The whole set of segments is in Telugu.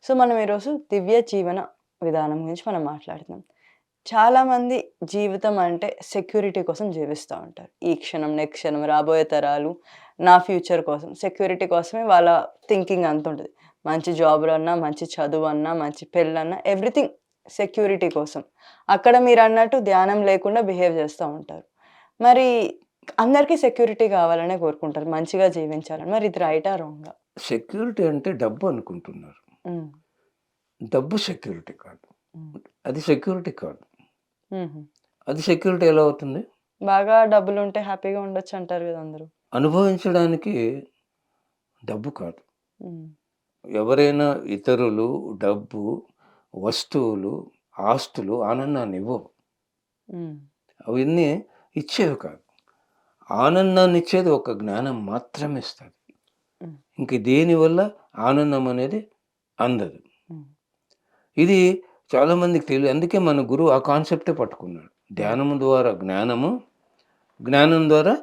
సో, మనం ఈరోజు దివ్య జీవన విధానం గురించి మనం మాట్లాడుతున్నాం. చాలామంది జీవితం అంటే సెక్యూరిటీ కోసం జీవిస్తా ఉంటారు. ఈ క్షణం, నెక్స్ట్ క్షణం, రాబోయే తరాలు, నా ఫ్యూచర్ కోసం, సెక్యూరిటీ కోసమే వాళ్ళ థింకింగ్ అంతుంటది. మంచి జాబులన్నా, మంచి చదువన్నా, మంచి పెళ్ళన్నా ఎవ్రీథింగ్ సెక్యూరిటీ కోసం. అక్కడ మీరన్నట్టు ధ్యానం లేకుండా బిహేవ్ చేస్తా ఉంటారు. మరి అందరికీ సెక్యూరిటీ కావాలనే కోరుకుంటారు. మంచిగా జీవించాలని. మరి ఇది రైటా? రాంగా? సెక్యూరిటీ అంటే డబ్బు అనుకుంటున్నారు. హ్మ్. డబ్బు సెక్యూరిటీ కాదు. హ్మ్. అది సెక్యూరిటీ కాదు. హుహు. అది సెక్యూరిటీ ఎలా అవుతుంది? బాగా డబ్బులుంటే హ్యాపీగా ఉండొచ్చంటారు గదా అందరూ. అనుభవించడానికి డబ్బు కాదు. హ్మ్. ఎవరైనా ఇతరులు, డబ్బు, వస్తువులు, ఆస్తులు ఆనందాన్ని ఇవ్వవు. హ్మ్. అవన్నీ ఇచ్చేవి కాదు. ఆనందాన్నిచ్చేది ఒక జ్ఞానం మాత్రమే ఇస్తది. హ్మ్. ఇంక దేనివల్ల ఆనందం అనేది అందదు. హ్మ్. ఇది చాలామందికి తెలియదు. అందుకే మన గురువు ఆ కాన్సెప్టే పట్టుకున్నాడు. హ్మ్. ధ్యానము ద్వారా జ్ఞానము, జ్ఞానం ద్వారా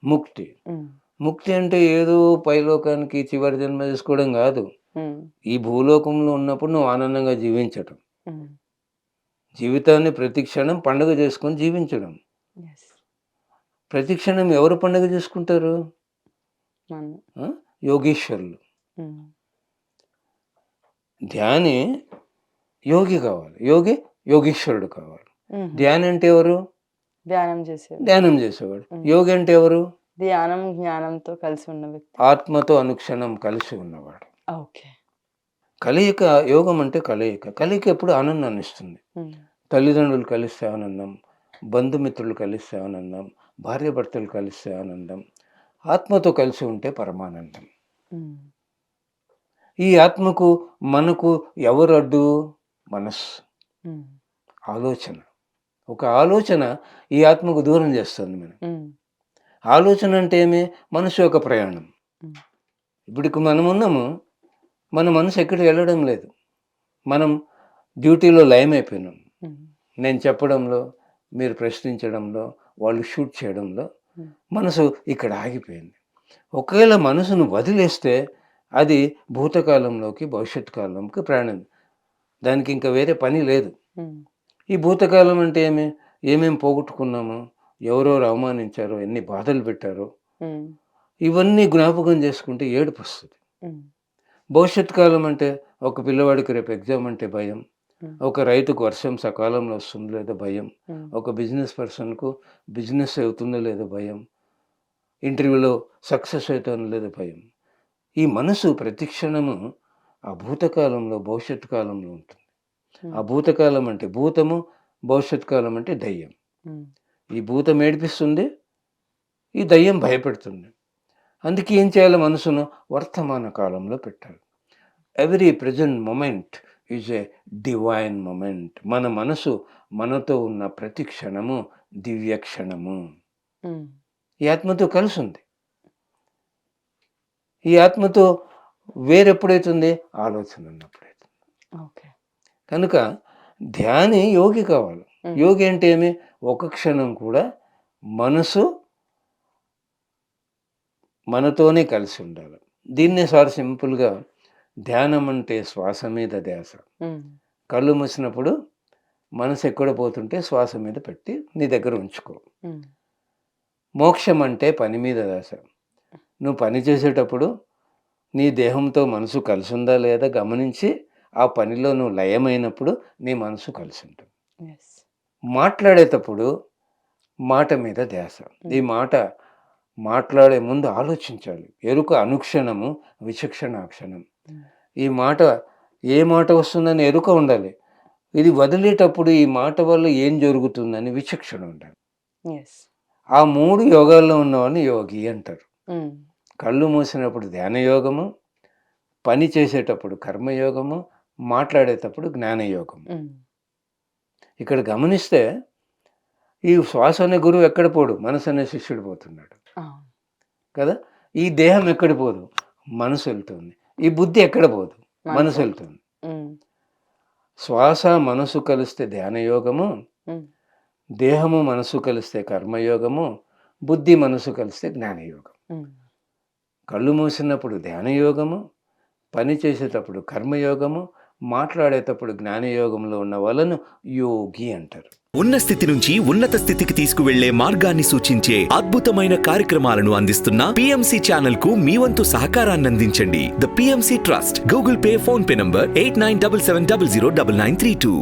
ముక్తి. హ్మ్. ముక్తి అంటే ఏదో పైలోకానికి చివరి జన్మ తీసుకోవడం గాదు. హ్మ్. ఈ భూలోకంలో ఉన్నప్పుడు నువ్వు ఆనందంగా జీవించటం. హ్మ్. జీవితాన్ని ప్రతి క్షణం పండుగ చేసుకొని జీవించడం. యెస్. ప్రతి క్షణం ఎవరు పండుగ చేసుకుంటారు? మనం. ఆ! యోగీశ్వరులు. హ్మ్. ధ్యాని యోగి కావాలి. యోగి యోగీశ్వరుడు కావాలి. హుహు. ధ్యాని అంటే ఎవరు? ధ్యానం చేసేవారు. ధ్యానం చేసేవాడు. హ్మ్. యోగి అంటే ఎవరు? ధ్యానం, జ్ఞానంతో కలిసి ఉన్న వ్యక్తి. ఆత్మతో అనుక్షణం కలిసి ఉన్నవాడు. ఓకే. కలయిక యోగం అంటే కలయిక. కలయిక ఎప్పుడు ఆనందాన్ని ఇస్తుంది. హ్మ్. తల్లిదండ్రులు కలిస్తే ఆనందం, బంధుమిత్రులు కలిస్తే ఆనందం, భార్యాభర్తలు కలిస్తే ఆనందం, ఆత్మతో కలిసి ఉంటే పరమానందం. హ్మ్. ఈ ఆత్మకు, మనకు ఎవరు అడ్డు? మనస్సు, హ్మ్. ఆలోచన. ఒక ఆలోచన ఈ ఆత్మకు దూరం చేస్తుంది మనం. హ్మ్. ఆలోచన అంటే ఏమి? మనసు యొక్క ప్రయాణం. హ్మ్. ఇప్పటికి మనమున్నాము. మన మనసు ఎక్కడికి వెళ్ళడం లేదు. మనం డ్యూటీలో లయమైపోయినాం. హ్మ్. నేను చెప్పడంలో, మీరు ప్రశ్నించడంలో, వాళ్ళు షూట్ చేయడంలో హ్మ్. మనసు ఇక్కడ ఆగిపోయింది. ఒకవేళ మనసును వదిలేస్తే అది భూతకాలంలోకి, భవిష్యత్ కాలంకి ప్రయాణం. దానికి ఇంకా వేరే పని లేదు. హ్మ్. ఈ భూతకాలం అంటే ఏమి? ఏమేం పోగొట్టుకున్నామో, ఎవరెవరు అవమానించారో, ఎన్ని బాధలు పెట్టారో, హ్మ్. ఇవన్నీ జ్ఞాపకం చేసుకుంటే ఏడుపొస్తది. హ్మ్. భవిష్యత్ కాలం అంటే ఒక పిల్లవాడికి రేపు ఎగ్జామ్ అంటే భయం. హ్మ్. ఒక రైతుకు వర్షం సకాలంలో వస్తుందో లేదో భయం. హ్మ్. ఒక బిజినెస్ పర్సన్‌కు బిజినెస్ అవుతుందో లేదో భయం. ఇంటర్వ్యూలో సక్సెస్ అవుతానో లేదో భయం. ఈ మనసు ప్రతి క్షణము ఆ భూతకాలంలో, భవిష్యత్ కాలంలో ఉంటుంది. ఆ హ్మ్. భూతకాలం అంటే భూతము, భవిష్యత్ కాలం అంటే దయ్యం. హ్మ్. ఈ భూతం ఏడిపిస్తుంది, ఈ దయ్యం భయపెడుతుంది. అందుకే ఏం చేయాలి మనసును? వర్తమాన కాలంలో పెట్టాలి. Every present moment is a divine moment. మన మనసు మనతో ఉన్న ప్రతి క్షణము దివ్య క్షణము. హ్మ్. ఈ ఆత్మతో కలిసుంది. ఈ ఆత్మతో వేరెప్పుడైతుంది? ఆలోచన ఉన్నప్పుడైతుంది. ఓకే. కనుక ధ్యాని యోగి కావాలి. హ్మ్. యోగి అంటే ఏమి? ఒక క్షణం కూడా మనసు మనతోనే కలిసి ఉండాలి. దీన్నే సార్ సింపుల్‌గా ధ్యానం అంటే శ్వాస మీద ధ్యాస. హ్మ్. కళ్ళు మూసినప్పుడు మనసు ఎక్కడ పోతుంటే శ్వాస మీద పెట్టి నీ దగ్గర ఉంచుకో. హ్మ్. మోక్షం అంటే పని మీద ధ్యాస. నువ్వు పని చేసేటప్పుడు నీ దేహంతో మనసు కలిసుందా లేదా గమనించి, ఆ పనిలో నువ్వు లయమైనప్పుడు నీ మనసు కలిసుంటుంది. యెస్. మాట్లాడేటప్పుడు మాట మీద ధ్యాస. ఈ హ్మ్. మాట మాట్లాడే ముందు ఆలోచించాలి. ఎరుక అనుక్షణము, విచక్షణాక్షణం. హ్మ్. ఈ మాట ఏ మాట వస్తుందని ఎరుక ఉండాలి. ఇది వదిలేటప్పుడు ఈ మాట వల్ల ఏం జరుగుతుందని విచక్షణ ఉండాలి. యెస్. ఆ 3 యోగాల్లో ఉన్నవాడిని యోగి అంటారు. హ్మ్. కళ్ళు మూసినప్పుడు ధ్యాన యోగము, పని చేసేటప్పుడు కర్మయోగము, మాట్లాడేటప్పుడు జ్ఞానయోగము. హ్మ్. ఇక్కడ గమనిస్తే ఈ శ్వాస అనే గురువు ఎక్కడ పోడు, మనసు అనే శిష్యుడు పోతున్నాడు అవును. కదా! ఈ దేహం ఎక్కడ పోదు, మనసు వెళ్తుంది. ఈ బుద్ధి ఎక్కడ పోదు, మనసు మనసు. వెళ్తుంది. హ్మ్. శ్వాస, మనసు కలిస్తే ధ్యానయోగము, హ్మ్. దేహము, మనసు కలిస్తే కర్మయోగము, బుద్ధి, మనసు కలిస్తే జ్ఞానయోగం. హ్మ్. కళ్ళు మూసినప్పుడు ధ్యానయోగము, పని చేసేటప్పుడు కర్మయోగము, మాట్లాడేటప్పుడు జ్ఞానయోగంలో ఉన్న వాళ్ళను యోగి అంటారు. ఉన్న స్థితి నుంచి ఉన్నత స్థితికి తీసుకువెళ్లే మార్గాన్ని సూచించే అద్భుతమైన కార్యక్రమాలను అందిస్తున్న PMC ఛానల్ కు మీ వంతు సహకారాన్ని అందించండి. The PMC trust, Google pay, phone pay number 8977009932.